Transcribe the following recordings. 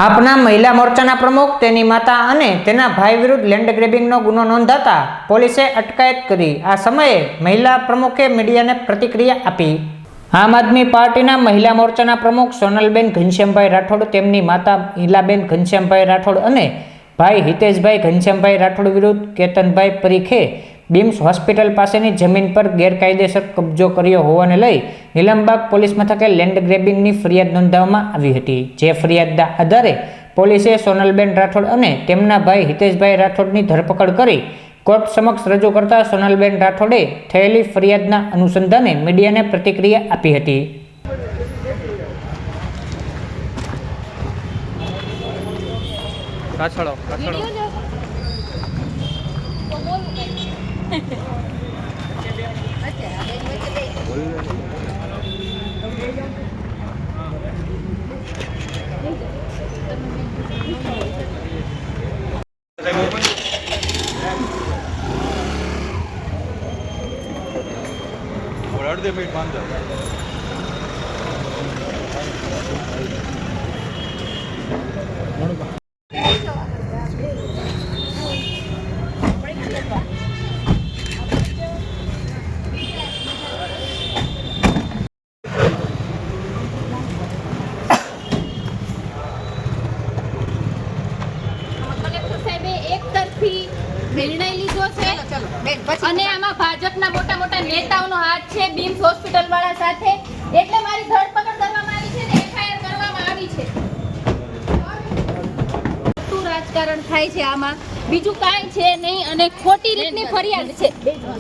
આપના મહિલા મોરચાના પ્રમુખ, તેની માતા અને તેના ભાઈ વિરુદ્ધ લેન્ડ ગ્રેબિંગનો ગુનો નોંધાતા પોલીસે અટકાયત કરી। આ સમયે મહિલા પ્રમુખે મીડિયાને પ્રતિક્રિયા આપી। આમ આદમી પાર્ટીના મહિલા મોરચાના પ્રમુખ સોનલબેન ઘનશ્યામભાઈ રાઠોડ, તેમની માતા હિલાબેન ઘનશ્યામભાઈ રાઠોડ અને ભાઈ હિતેશભાઈ ઘનશ્યામભાઈ રાઠોડ વિરુદ્ધ કેતનભાઈ પરીખે બીમ્સ હોસ્પિટલ પાસેની જમીન પર ગેરકાયદેસર કબજો કર્યો હોવાને લઈ નીલમબાગ પોલીસ મથકે લેન્ડ ગ્રેબિંગની ફરિયાદ નોંધાવવામાં આવી હતી। જે ફરિયાદના આધારે પોલીસે સોનલબેન રાઠોડ અને તેમના ભાઈ હિતેશભાઈ રાઠોડની ધરપકડ કરી કોર્ટ સમક્ષ રજૂ કરતા સોનલબેન રાઠોડે થયેલી ફરિયાદના અનુસંધાને મીડિયાને પ્રતિક્રિયા આપી હતી। નિર્ણય લીધો છે અને આમાં ભાજપના મોટા મોટા નેતાઓનો હાથ છે બીમ્સ હોસ્પિટલ વાળા સાથે, એટલે મારી ધરપકડ કરવામાં આવી છે ને એફઆઈઆર કરવામાં આવી છે। શું રાજકારણ થાય છે આમાં, બીજું કાંઈ છે નહીં અને ખોટી રીતની ફરિયાદ છે,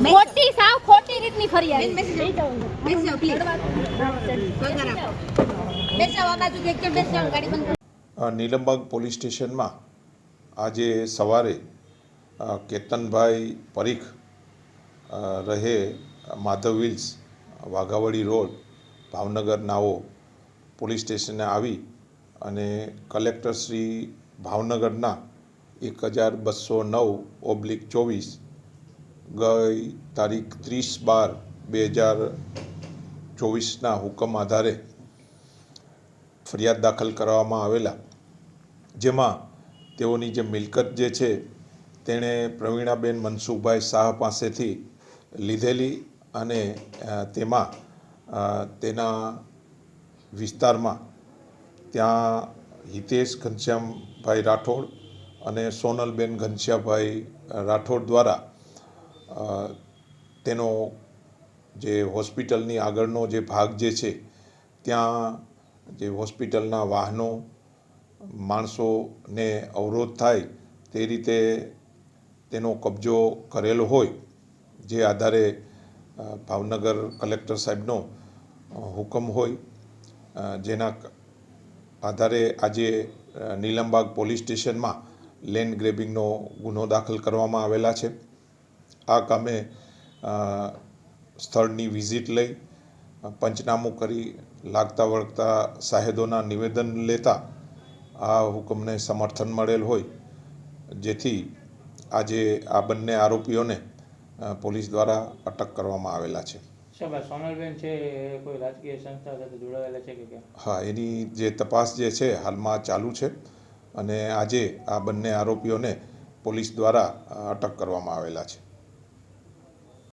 ખોટી સાવ ખોટી રીતની ફરિયાદ। નીલમબાગ પોલીસ સ્ટેશનમાં આજે સવારે કેતનભાઈ પરીખ રહે માધવ વિલ્સ, વાઘાવડી રોડ, ભાવનગર નાઓ પોલીસ સ્ટેશને આવી અને કલેક્ટર શ્રી ભાવનગરના 1209/24 ગઈ તારીખ 30/12/2024ના હુકમ આધારે ફરિયાદ દાખલ કરવામાં આવેલા, જેમાં તેઓની જે મિલકત જે છે તેણે પ્રવીણાબેન મનસુખભાઈ શાહ પાસેથી લીધેલી અને તેમાં તેના વિસ્તારમાં ત્યાં હિતેશ ઘનશ્યામભાઈ રાઠોડ અને સોનલબેન ઘનશ્યામભાઈ રાઠોડ દ્વારા તેનો જે હોસ્પિટલની આગળનો જે ભાગ જે છે ત્યાં જે હોસ્પિટલના વાહનો, માણસોને અવરોધ થાય તે રીતે તેનો કબજો કરેલો હોય, જે આધારે ભાવનગર કલેક્ટર સાહેબનો હુકમ હોય, જેના આધારે આજે નીલમબાગ પોલીસ સ્ટેશનમાં લેન્ડ ગ્રેબિંગનો ગુનો દાખલ કરવામાં આવેલા છે। આ કામે સ્થળની વિઝિટ લઈ પંચનામું કરી લાગતા વળગતા સાહેદોના નિવેદન લેતા આ હુકમને સમર્થન મળેલ હોય, જેથી આજે આ બંને આરોપીઓને પોલીસ દ્વારા અટક કરવામાં આવેલા છે। સોનલબેન છે કોઈ રાજકીય સંસ્થા સાથે જોડાયેલા છે કે કેમ? હા, એની જે તપાસ જે છે હાલમાં ચાલુ છે અને આજે આ બંને આરોપીઓને પોલીસ દ્વારા અટક કરવામાં આવેલા છે।